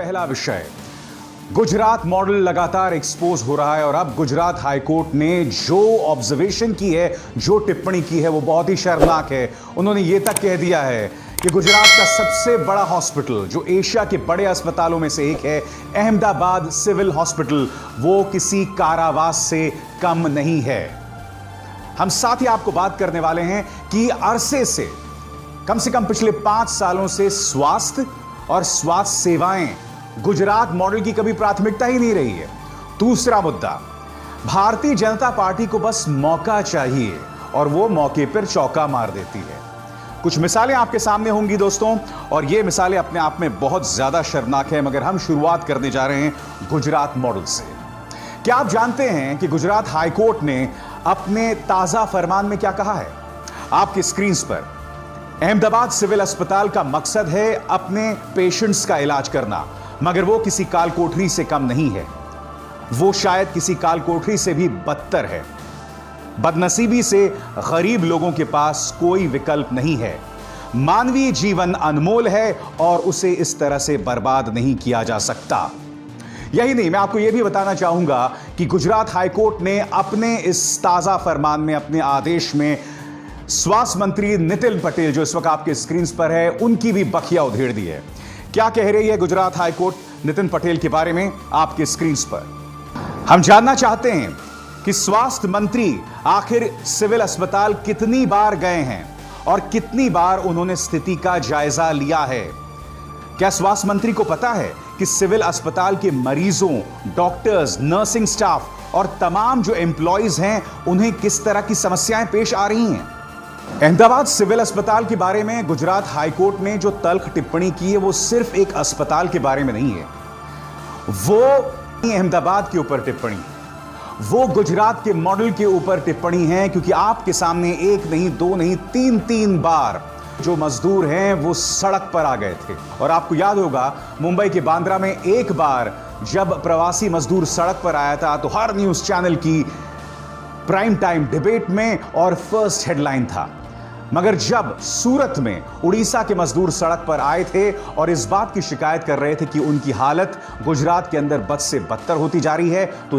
पहला विषय, गुजरात मॉडल लगातार एक्सपोज हो रहा है और अब गुजरात हाईकोर्ट ने जो ऑब्जर्वेशन की है, जो टिप्पणी की है, वो बहुत ही शर्मनाक है। उन्होंने ये तक कह दिया है कि गुजरात का सबसे बड़ा हॉस्पिटल, जो एशिया के बड़े अस्पतालों में से एक है, अहमदाबाद सिविल हॉस्पिटल, वो किसी कारावास से कम नहीं है। हम साथ ही आपको बात करने वाले हैं कि अरसे से कम पिछले 5 सालों से स्वास्थ्य और स्वास्थ्य सेवाएं गुजरात मॉडल की कभी प्राथमिकता ही नहीं रही है। दूसरा मुद्दा, भारतीय जनता पार्टी को बस मौका चाहिए और वो मौके पर चौका मार देती है। कुछ मिसालें आपके सामने होंगी दोस्तों, और ये मिसालें अपने आप में बहुत ज्यादा शर्मनाक है, मगर हम शुरुआत करने जा रहे हैं गुजरात मॉडल से। क्या आप जानते हैं कि गुजरात हाईकोर्ट ने अपने ताजा फरमान में क्या कहा है? आपकी स्क्रीन पर अहमदाबाद सिविल अस्पताल का मकसद है अपने पेशेंट्स का इलाज करना, मगर वो किसी काल कोठरी से कम नहीं है। वो शायद किसी काल कोठरी से भी बदतर है। बदनसीबी से गरीब लोगों के पास कोई विकल्प नहीं है। मानवीय जीवन अनमोल है और उसे इस तरह से बर्बाद नहीं किया जा सकता। यही नहीं, मैं आपको यह भी बताना चाहूंगा कि गुजरात हाईकोर्ट ने अपने इस ताजा फरमान में, अपने आदेश में, स्वास्थ्य मंत्री नितिन पटेल, जो इस वक्त आपके स्क्रीन पर है, उनकी भी बखिया उधेड़ दी है। क्या कह रही है गुजरात हाईकोर्ट नितिन पटेल के बारे में? आपके स्क्रीन पर हम जानना चाहते हैं कि स्वास्थ्य मंत्री आखिर सिविल अस्पताल कितनी बार गए हैं और कितनी बार उन्होंने स्थिति का जायजा लिया है। क्या स्वास्थ्य मंत्री को पता है कि सिविल अस्पताल के मरीजों, डॉक्टर्स, नर्सिंग स्टाफ और तमाम जो एम्प्लॉइज हैं, उन्हें किस तरह की समस्याएं पेश आ रही हैं? अहमदाबाद सिविल अस्पताल के बारे में गुजरात हाईकोर्ट ने जो तल्ख टिप्पणी की है, वो सिर्फ एक अस्पताल के बारे में नहीं है। वो अहमदाबाद के ऊपर टिप्पणी, वो गुजरात के मॉडल के ऊपर टिप्पणी है, क्योंकि आपके सामने एक नहीं, दो नहीं, तीन बार जो मजदूर हैं वो सड़क पर आ गए थे। और आपको याद होगा, मुंबई के बांद्रा में एक बार जब प्रवासी मजदूर सड़क पर आया था तो हर न्यूज चैनल की प्राइम टाइम डिबेट में और फर्स्ट हेडलाइन था। मगर जब सूरत में उड़ीसा के मजदूर सड़क पर आए थे और इस बात की शिकायत कर रहे थे कि उनकी हालत गुजरात के अंदर बद से बदतर होती जा रही है, तो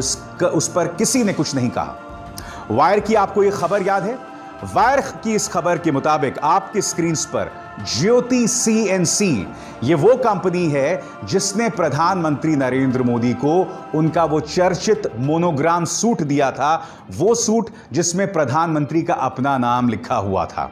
उस पर किसी ने कुछ नहीं कहा। वायर की आपको यह खबर याद है? वायर की इस खबर के मुताबिक आपके स्क्रीन पर ज्योति सीएनसी, ये वो कंपनी है जिसने प्रधानमंत्री नरेंद्र मोदी को उनका वो चर्चित मोनोग्राम सूट दिया था, वो सूट जिसमें प्रधानमंत्री का अपना नाम लिखा हुआ था।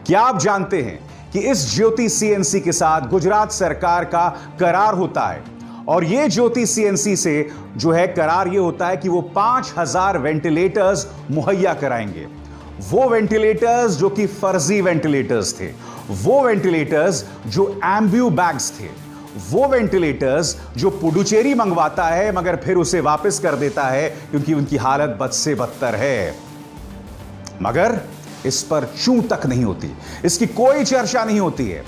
क्या आप जानते हैं कि इस ज्योति सीएनसी के साथ गुजरात सरकार का करार होता है? और ये ज्योति सीएनसी से जो है करार ये होता है कि वो 5000 वेंटिलेटर्स मुहैया कराएंगे। वो वेंटिलेटर्स जो कि फर्जी वेंटिलेटर्स थे, वो वेंटिलेटर्स जो एम्ब्यू बैग्स थे, वो वेंटिलेटर्स जो पुडुचेरी मंगवाता है मगर फिर उसे वापस कर देता है क्योंकि उनकी हालत बद से बदतर है। मगर इस पर चूं तक नहीं होती, इसकी कोई चर्चा नहीं होती है।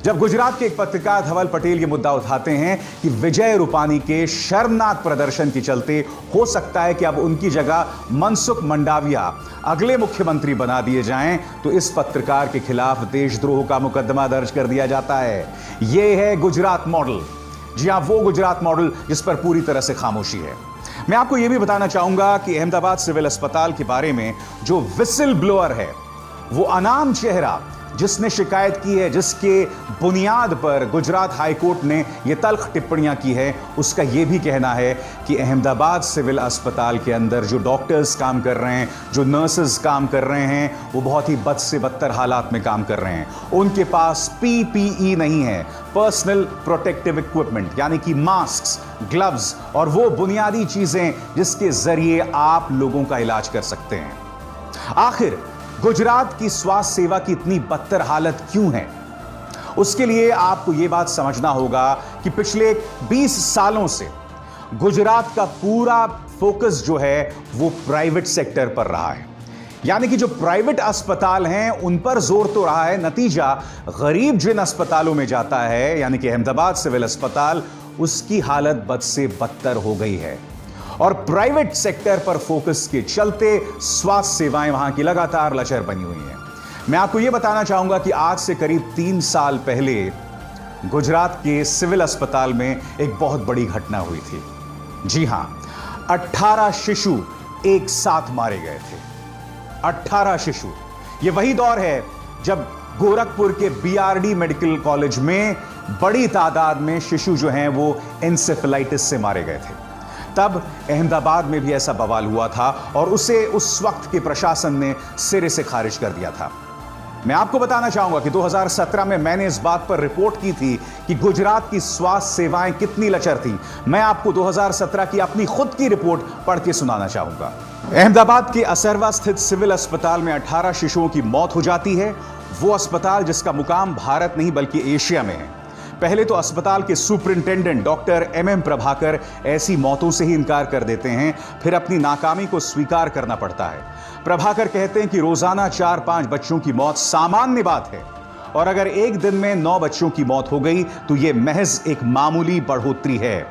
जब गुजरात के एक पत्रकार धवल पटेल ये मुद्दा उठाते हैं कि विजय रूपानी के शर्मनाक प्रदर्शन के चलते हो सकता है कि अब उनकी जगह मनसुख मंडाविया अगले मुख्यमंत्री बना दिए जाएं, तो इस पत्रकार के खिलाफ देशद्रोह का मुकदमा दर्ज कर दिया जाता है। यह है गुजरात मॉडल। जी हां, वो गुजरात मॉडल जिस पर पूरी तरह से खामोशी है। मैं आपको यह भी बताना चाहूंगा कि अहमदाबाद सिविल अस्पताल के बारे में जो विसिल ब्लोअर है, वो अनाम चेहरा जिसने शिकायत की है, जिसके बुनियाद पर गुजरात हाईकोर्ट ने यह तल्ख टिप्पणियां की है, उसका यह भी कहना है कि अहमदाबाद सिविल अस्पताल के अंदर जो डॉक्टर्स काम कर रहे हैं, जो नर्सेस काम कर रहे हैं, वो बहुत ही बद से बदतर हालात में काम कर रहे हैं। उनके पास पीपीई नहीं है, पर्सनल प्रोटेक्टिव इक्विपमेंट, यानी कि मास्क, ग्लव्स और वो बुनियादी चीजें जिसके जरिए आप लोगों का इलाज कर सकते हैं। आखिर गुजरात की स्वास्थ्य सेवा की इतनी बदतर हालत क्यों है? उसके लिए आपको यह बात समझना होगा कि पिछले 20 सालों से गुजरात का पूरा फोकस जो है वो प्राइवेट सेक्टर पर रहा है। यानी कि जो प्राइवेट अस्पताल हैं उन पर जोर तो रहा है, नतीजा गरीब जिन अस्पतालों में जाता है, यानी कि अहमदाबाद सिविल अस्पताल, उसकी हालत बद से बदतर हो गई है। और प्राइवेट सेक्टर पर फोकस के चलते स्वास्थ्य सेवाएं वहां की लगातार लचर बनी हुई हैं। मैं आपको यह बताना चाहूंगा कि आज से करीब 3 साल पहले गुजरात के सिविल अस्पताल में एक बहुत बड़ी घटना हुई थी। जी हां, 18 शिशु एक साथ मारे गए थे। 18 शिशु। यह वही दौर है जब गोरखपुर के बीआरडी मेडिकल कॉलेज में बड़ी तादाद में शिशु जो हैं वो एन्सेफेलाइटिस से मारे गए थे। तब अहमदाबाद में भी ऐसा बवाल हुआ था और उसे उस वक्त के प्रशासन ने सिरे से खारिज कर दिया था। मैं आपको बताना चाहूंगा कि 2017 में मैंने इस बात पर रिपोर्ट की थी कि गुजरात की स्वास्थ्य सेवाएं कितनी लचर थीं। मैं आपको 2017 की अपनी खुद की रिपोर्ट पढ़ के सुनाना चाहूंगा। अहमदाबाद के असरवा स्थित सिविल अस्पताल में 18 शिशुओं की मौत हो जाती है। वो अस्पताल जिसका मुकाम भारत नहीं बल्कि एशिया में है। पहले तो अस्पताल के सुपरिंटेंडेंट डॉक्टर एम प्रभाकर ऐसी मौतों से ही इनकार कर देते हैं, फिर अपनी नाकामी को स्वीकार करना पड़ता है। प्रभाकर कहते हैं कि रोजाना 4-5 बच्चों की मौत सामान्य बात है और अगर एक दिन में 9 बच्चों की मौत हो गई तो यह महज एक मामूली बढ़ोतरी है।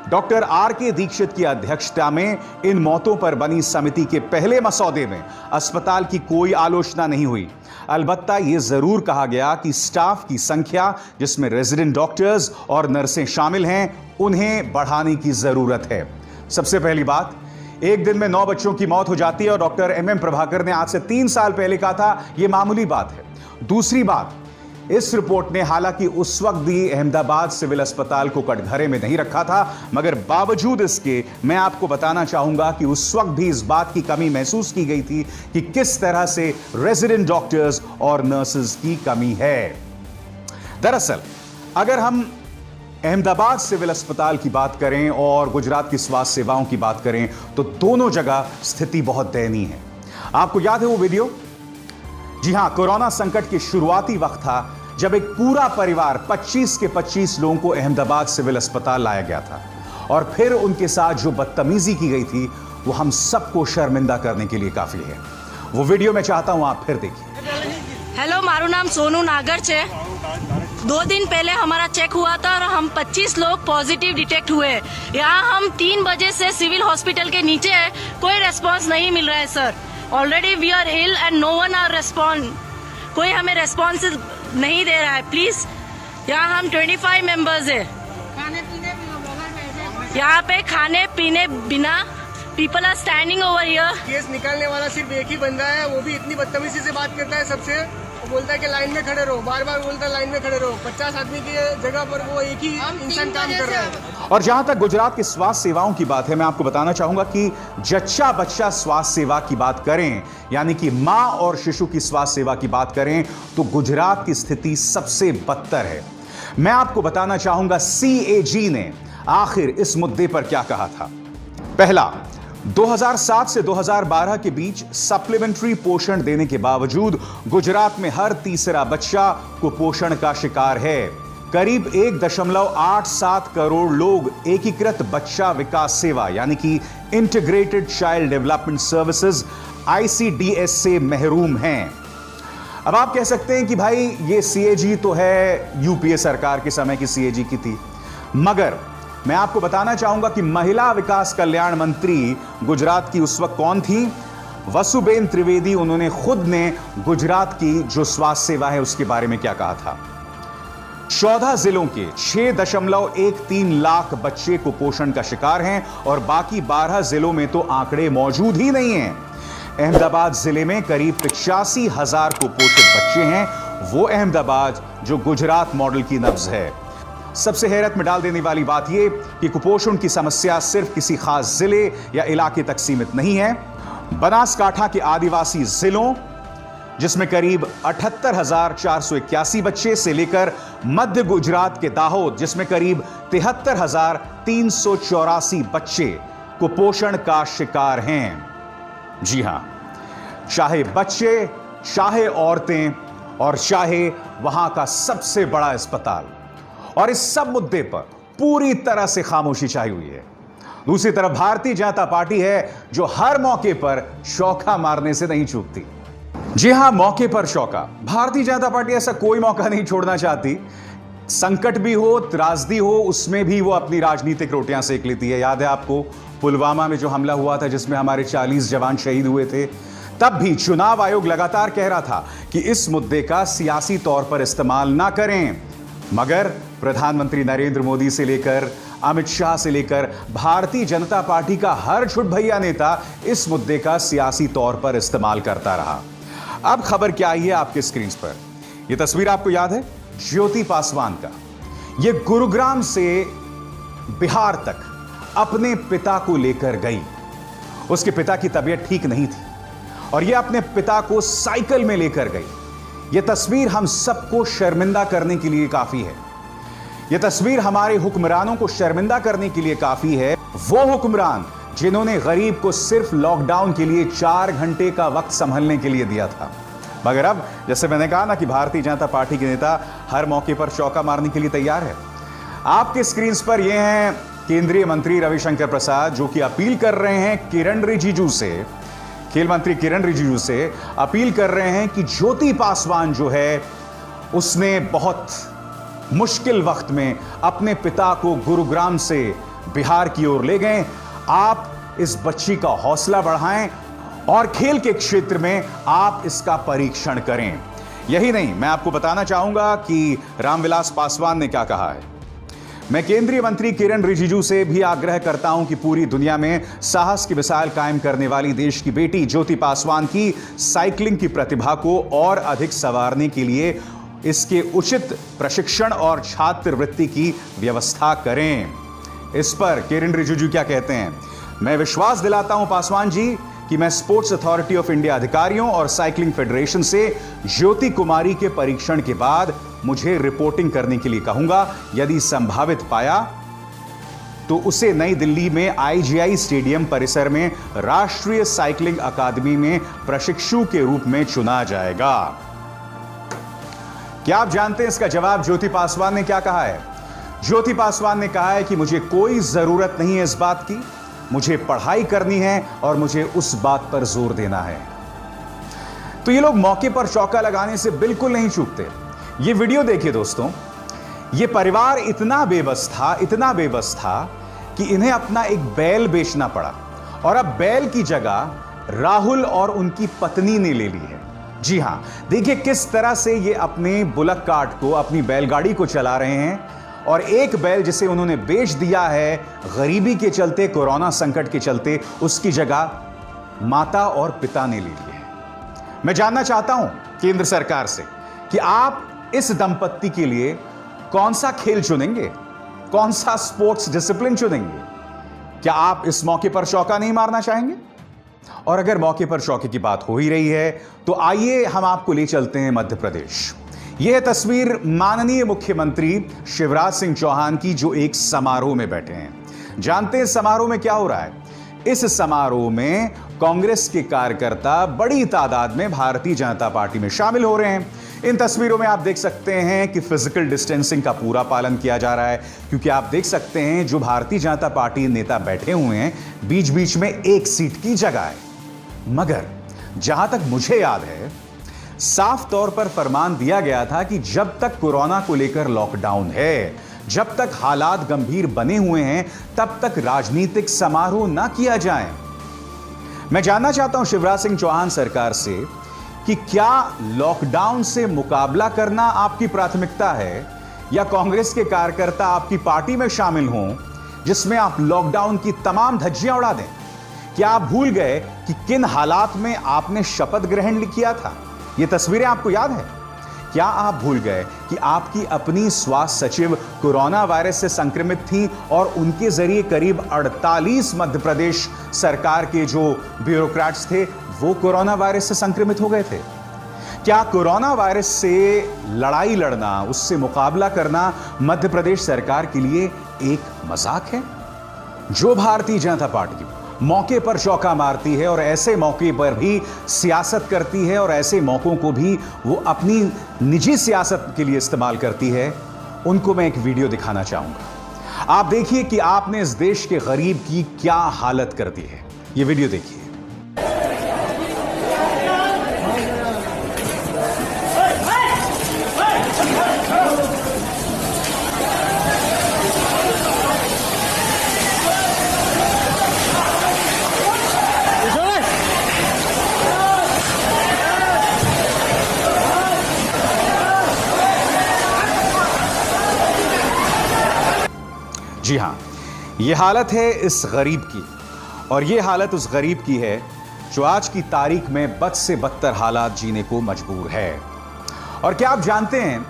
Doctor R K. दीक्षित की अध्यक्षता में इन मौतों पर बनी समिति के पहले मसौदे में अस्पताल की कोई आलोचना नहीं हुई। अलबत्ता यह जरूर कहा गया कि स्टाफ की संख्या, जिसमें रेजिडेंट डॉक्टर्स और नर्सें शामिल हैं, उन्हें बढ़ाने की जरूरत है। सबसे पहली बात, एक दिन में 9 बच्चों की मौत हो जाती है और डॉक्टर एम प्रभाकर ने आज से 3 साल पहले कहा था यह मामूली बात है। दूसरी बात, इस रिपोर्ट ने हालांकि उस वक्त भी अहमदाबाद सिविल अस्पताल को कटघरे में नहीं रखा था, मगर बावजूद इसके मैं आपको बताना चाहूंगा कि उस वक्त भी इस बात की कमी महसूस की गई थी कि किस तरह से रेजिडेंट डॉक्टर्स और नर्सेज की कमी है। दरअसल अगर हम अहमदाबाद सिविल अस्पताल की बात करें और गुजरात की स्वास्थ्य सेवाओं की बात करें तो दोनों जगह स्थिति बहुत दयनीय है। आपको याद है वो वीडियो? जी हां, कोरोना संकट के शुरुआती वक्त था जब एक पूरा परिवार 25 के 25 लोगों को अहमदाबाद सिविल अस्पताल लाया गया था और फिर उनके साथ जो बदतमीजी की गई थी वो हम सबको शर्मिंदा करने के लिए काफी है। वो वीडियो मैं चाहता हूं आप फिर देखिए। हेलो, मारू नाम सोनू नागर छे। 2 दिन पहले हमारा चेक हुआ था और हम 25 लोग पॉजिटिव डिटेक्ट हुए। यहाँ हम 3 बजे से सिविल हॉस्पिटल के नीचे है, कोई रेस्पॉन्स नहीं मिल रहा है sir. Already we are ill and no one are respond. कोई हमें रेस्पॉन्स नहीं दे रहा है। प्लीज, यहाँ हम 25 मेंबर्स है। यहाँ पे खाने पीने बिना people are standing over here. Case निकालने वाला सिर्फ एक ही बंदा है, वो भी इतनी बदतमीजी से बात करता है सबसे। वो बोलता है कि लाइन में खड़े रहो, बार बार बोलता है लाइन में खड़े रहो। 50 आदमी की जगह पर वो एक ही इंसान काम कर रहा है। और जहां तक गुजरात की स्वास्थ्य सेवाओं की बात है, मैं आपको बताना चाहूंगा कि जच्चा बच्चा स्वास्थ्य सेवा की बात करें, यानी कि मां और शिशु की स्वास्थ्य सेवा की बात करें, तो गुजरात की स्थिति सबसे बदतर है। मैं आपको बताना चाहूंगा CAG ने आखिर इस मुद्दे पर क्या कहा था। पहला, 2007 से 2012 के बीच सप्लीमेंट्री पोषण देने के बावजूद गुजरात में हर तीसरा बच्चा कुपोषण का शिकार है। करीब 1.87 करोड़ लोग एकीकृत बच्चा विकास सेवा यानी कि integrated child development services ICDS से महरूम हैं। अब आप कह सकते हैं कि भाई ये CAG तो है यूपीए सरकार के समय की CAG की थी, मगर मैं आपको बताना चाहूंगा कि महिला विकास कल्याण मंत्री गुजरात की उस वक्त कौन थी? वसुबेन त्रिवेदी। उन्होंने खुद ने गुजरात की जो स्वास्थ्य सेवा है उसके बारे में क्या कहा था। 14 जिलों के 6.13 लाख बच्चे कुपोषण का शिकार हैं और बाकी 12 जिलों में तो आंकड़े मौजूद ही नहीं हैं। अहमदाबाद जिले में करीब 85,000 कुपोषित बच्चे हैं। वो अहमदाबाद जो गुजरात मॉडल की नब्ज है। सबसे हैरत में डाल देने वाली बात यह कि कुपोषण की समस्या सिर्फ किसी खास जिले या इलाके तक सीमित नहीं है। बनासकांठा के आदिवासी जिलों, जिसमें करीब 78,481 बच्चे, से लेकर मध्य गुजरात के दाहोद, जिसमें करीब 73,384 बच्चे कुपोषण का शिकार हैं। जी हां, चाहे बच्चे, चाहे औरतें और चाहे वहां का सबसे बड़ा अस्पताल, और इस सब मुद्दे पर पूरी तरह से खामोशी छाई हुई है। दूसरी तरफ भारतीय जनता पार्टी है जो हर मौके पर चौका मारने से नहीं चूकती। जी हां, मौके पर चौका। भारतीय जनता पार्टी ऐसा कोई मौका नहीं छोड़ना चाहती। संकट भी हो, त्रासदी हो, उसमें भी वो अपनी राजनीतिक रोटियां सेक लेती है। याद है आपको पुलवामा में जो हमला हुआ था जिसमें हमारे 40 जवान शहीद हुए थे? तब भी चुनाव आयोग लगातार कह रहा था कि इस मुद्दे का सियासी तौर पर इस्तेमाल ना करें, मगर प्रधानमंत्री नरेंद्र मोदी से लेकर अमित शाह से लेकर भारतीय जनता पार्टी का हर छुट भैया नेता इस मुद्दे का सियासी तौर पर इस्तेमाल करता रहा। अब खबर क्या आई है आपके स्क्रीन पर। यह तस्वीर आपको याद है ज्योति पासवान का। यह गुरुग्राम से बिहार तक अपने पिता को लेकर गई। उसके पिता की तबीयत ठीक नहीं थी और यह अपने पिता को साइकिल में लेकर गई। यह तस्वीर हम सबको शर्मिंदा करने के लिए काफी है। यह तस्वीर हमारे हुक्मरानों को शर्मिंदा करने के लिए काफी है। वो हुक्मरान जिन्होंने गरीब को सिर्फ लॉकडाउन के लिए 4 घंटे का वक्त संभलने के लिए दिया था। मगर अब जैसे मैंने कहा ना कि भारतीय जनता पार्टी के नेता हर मौके पर चौका मारने के लिए तैयार है। आपके स्क्रीन पर यह हैं केंद्रीय मंत्री रविशंकर प्रसाद, जो कि अपील कर रहे हैं किरण रिजिजू से, खेल मंत्री किरण रिजिजू से अपील कर रहे हैं कि ज्योति पासवान जो है उसने बहुत मुश्किल वक्त में अपने पिता को गुरुग्राम से बिहार की ओर ले गए। आप इस बच्ची का हौसला बढ़ाएं और खेल के क्षेत्र में आप इसका परीक्षण करें। यही नहीं, मैं आपको बताना चाहूंगा कि रामविलास पासवान ने क्या कहा है। मैं केंद्रीय मंत्री किरण रिजिजू से भी आग्रह करता हूं कि पूरी दुनिया में साहस की मिसाल कायम करने वाली देश की बेटी ज्योति पासवान की साइकिलिंग की प्रतिभा को और अधिक संवारने के लिए इसके उचित प्रशिक्षण और छात्रवृत्ति की व्यवस्था करें। इस पर किरण रिजिजू क्या कहते हैं। मैं विश्वास दिलाता हूं पासवान जी कि मैं स्पोर्ट्स अथॉरिटी ऑफ इंडिया अधिकारियों और साइकिलिंग फेडरेशन से ज्योति कुमारी के परीक्षण के बाद मुझे रिपोर्टिंग करने के लिए कहूंगा। यदि संभावित पाया तो उसे नई दिल्ली में IGI स्टेडियम परिसर में राष्ट्रीय साइकिलिंग अकादमी में प्रशिक्षु के रूप में चुना जाएगा। क्या आप जानते हैं इसका जवाब ज्योति पासवान ने क्या कहा है। ज्योति पासवान ने कहा है कि मुझे कोई जरूरत नहीं है इस बात की, मुझे पढ़ाई करनी है और मुझे उस बात पर जोर देना है। तो ये लोग मौके पर चौका लगाने से बिल्कुल नहीं चूकते। ये वीडियो देखिए दोस्तों, ये परिवार इतना बेबस था कि इन्हें अपना एक बैल बेचना पड़ा और अब बैल की जगह राहुल और उनकी पत्नी ने ले ली है। जी हां, देखिए किस तरह से ये अपने बुलक कार्ट को, अपनी बैलगाड़ी को चला रहे हैं और एक बैल जिसे उन्होंने बेच दिया है गरीबी के चलते, कोरोना संकट के चलते, उसकी जगह माता और पिता ने ले ली है। मैं जानना चाहता हूं केंद्र सरकार से कि आप इस दंपत्ति के लिए कौन सा खेल चुनेंगे, कौन सा स्पोर्ट्स डिसिप्लिन चुनेंगे। क्या आप इस मौके पर चौका नहीं मारना चाहेंगे? और अगर मौके पर चौके की बात हो ही रही है तो आइए हम आपको ले चलते हैं मध्य प्रदेश। यह तस्वीर माननीय मुख्यमंत्री शिवराज सिंह चौहान की, जो एक समारोह में बैठे हैं। जानते हैं समारोह में क्या हो रहा है। इस समारोह में कांग्रेस के कार्यकर्ता बड़ी तादाद में भारतीय जनता पार्टी में शामिल हो रहे हैं। इन तस्वीरों में आप देख सकते हैं कि फिजिकल डिस्टेंसिंग का पूरा पालन किया जा रहा है, क्योंकि आप देख सकते हैं जो भारतीय जनता पार्टी नेता बैठे हुए हैं बीच बीच में एक सीट की जगह है। मगर जहां तक मुझे याद है साफ तौर पर फरमान दिया गया था कि जब तक कोरोना को लेकर लॉकडाउन है, जब तक हालात गंभीर बने हुए हैं, तब तक राजनीतिक समारोह ना किया जाए। मैं जानना चाहता हूं शिवराज सिंह चौहान सरकार से कि क्या लॉकडाउन से मुकाबला करना आपकी प्राथमिकता है या कांग्रेस के कार्यकर्ता आपकी पार्टी में शामिल हों जिसमें आप लॉकडाउन की तमाम धज्जियां उड़ा दें। क्या आप भूल गए कि किन हालात में आपने शपथ ग्रहण किया था? ये तस्वीरें आपको याद है? क्या आप भूल गए कि आपकी अपनी स्वास्थ्य सचिव कोरोना वायरस से संक्रमित थी और उनके जरिए करीब 48 मध्य प्रदेश सरकार के जो ब्यूरोक्रेट्स थे वो कोरोना वायरस से संक्रमित हो गए थे? क्या कोरोना वायरस से लड़ाई लड़ना, उससे मुकाबला करना मध्य प्रदेश सरकार के लिए एक मजाक है? जो भारतीय जनता पार्टी मौके पर चौका मारती है और ऐसे मौके पर भी सियासत करती है और ऐसे मौकों को भी वो अपनी निजी सियासत के लिए इस्तेमाल करती है, उनको मैं एक वीडियो दिखाना चाहूंगा। आप देखिए कि आपने इस देश के गरीब की क्या हालत कर दी है। ये वीडियो देखिए। जी हां, ये हालत है इस गरीब की, और ये हालत उस गरीब की है जो आज की तारीख में बद से बदतर हालात जीने को मजबूर है। और क्या आप जानते हैं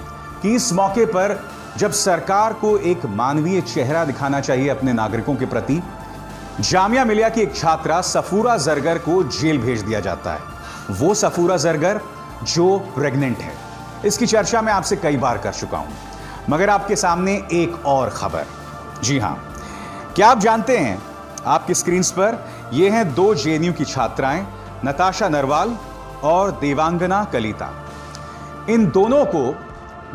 कि इस मौके पर जब सरकार को एक मानवीय चेहरा दिखाना चाहिए अपने नागरिकों के प्रति, जामिया मिलिया की एक छात्रा सफूरा जरगर को जेल भेज दिया जाता है। वो सफूरा जरगर जो प्रेग्नेंट है। इसकी चर्चा मैं आपसे कई बार कर चुका हूं, मगर आपके सामने एक और खबर। जी हां, क्या आप जानते हैं, आपकी स्क्रीन पर ये हैं दो जेएनयू की छात्राएं, नताशा नरवाल और देवांगना कलिता। इन दोनों को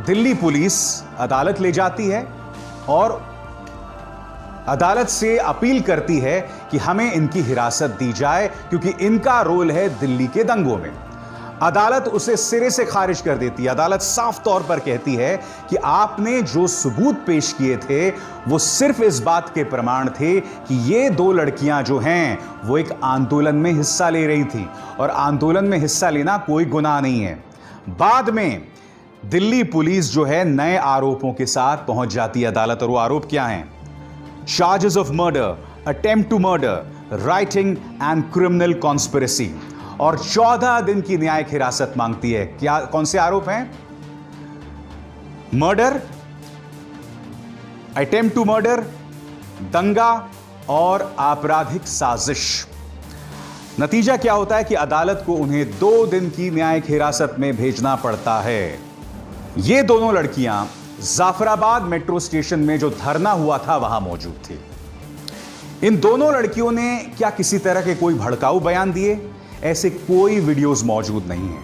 दिल्ली पुलिस अदालत ले जाती है और अदालत से अपील करती है कि हमें इनकी हिरासत दी जाए, क्योंकि इनका रोल है दिल्ली के दंगों में। अदालत उसे सिरे से खारिज कर देती है। अदालत साफ तौर पर कहती है कि आपने जो सबूत पेश किए थे वो सिर्फ इस बात के प्रमाण थे कि ये दो लड़कियां जो हैं वो एक आंदोलन में हिस्सा ले रही थी, और आंदोलन में हिस्सा लेना कोई गुनाह नहीं है। बाद में दिल्ली पुलिस जो है नए आरोपों के साथ पहुंच जाती है अदालत, और वो आरोप क्या हैं? Charges of murder, attempt to murder, rioting and criminal conspiracy, और 14 दिन की न्यायिक हिरासत मांगती है। क्या, कौन से आरोप हैं? मर्डर, अटेम्प्ट टू मर्डर, दंगा और आपराधिक साजिश। नतीजा क्या होता है कि अदालत को उन्हें 2 दिन की न्यायिक हिरासत में भेजना पड़ता है। ये दोनों लड़कियां जाफराबाद मेट्रो स्टेशन में जो धरना हुआ था वहां मौजूद थी। इन दोनों लड़कियों ने क्या किसी तरह के कोई भड़काऊ बयान दिए? ऐसे कोई वीडियोस मौजूद नहीं है।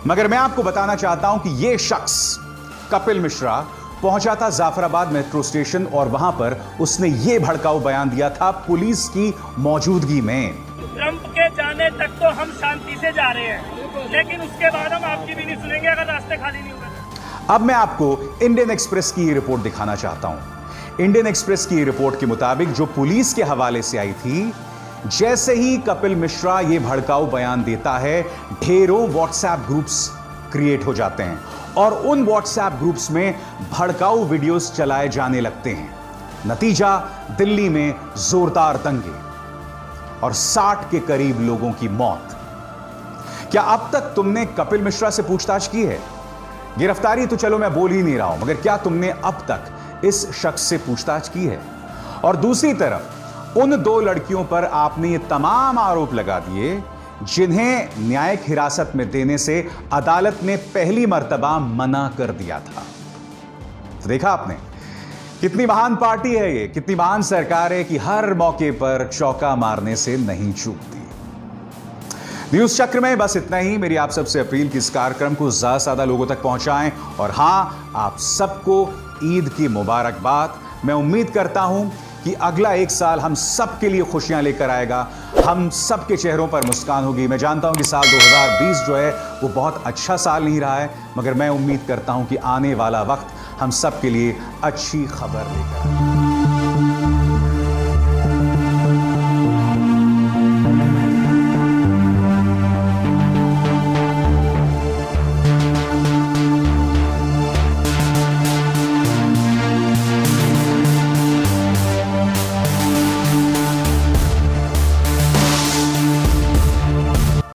मगर मैं आपको बताना चाहता हूं कि यह शख्स कपिल मिश्रा पहुंचा था जाफराबाद मेट्रो स्टेशन, और वहां पर उसने यह भड़काऊ बयान दिया था पुलिस की मौजूदगी में। ट्रंप के जाने तक तो हम शांति से जा रहे हैं, लेकिन उसके बाद हम आपकी भी नहीं सुनेंगे अगर रास्ते खाली नहीं होंगे। अब मैं आपको इंडियन एक्सप्रेस की रिपोर्ट दिखाना चाहता हूं। इंडियन एक्सप्रेस की रिपोर्ट के मुताबिक जो पुलिस के हवाले से आई थी, जैसे ही कपिल मिश्रा ये भड़काऊ बयान देता है, ढेरों व्हाट्सएप ग्रुप्स क्रिएट हो जाते हैं और उन व्हाट्सएप ग्रुप्स में भड़काऊ वीडियोस चलाए जाने लगते हैं। नतीजा, दिल्ली में जोरदार दंगे और 60 के करीब लोगों की मौत। क्या अब तक तुमने कपिल मिश्रा से पूछताछ की है? गिरफ्तारी तो चलो मैं बोल ही नहीं रहा हूं, मगर क्या तुमने अब तक इस शख्स से पूछताछ की है? और दूसरी तरफ उन दो लड़कियों पर आपने ये तमाम आरोप लगा दिए जिन्हें न्यायिक हिरासत में देने से अदालत ने पहली मर्तबा मना कर दिया था। तो देखा आपने, कितनी महान पार्टी है ये, कितनी महान सरकार है कि हर मौके पर चौका मारने से नहीं चूकती। न्यूज चक्र में बस इतना ही। मेरी आप सबसे अपील कि इस कार्यक्रम को ज्यादा से ज्यादा लोगों तक पहुंचाएं, और हां, आप सबको ईद की मुबारकबाद। मैं उम्मीद करता हूं कि अगला एक साल हम सब के लिए खुशियां लेकर आएगा, हम सब के चेहरों पर मुस्कान होगी। मैं जानता हूं कि साल 2020 जो है वो बहुत अच्छा साल नहीं रहा है, मगर मैं उम्मीद करता हूं कि आने वाला वक्त हम सब के लिए अच्छी खबर लेकर आए।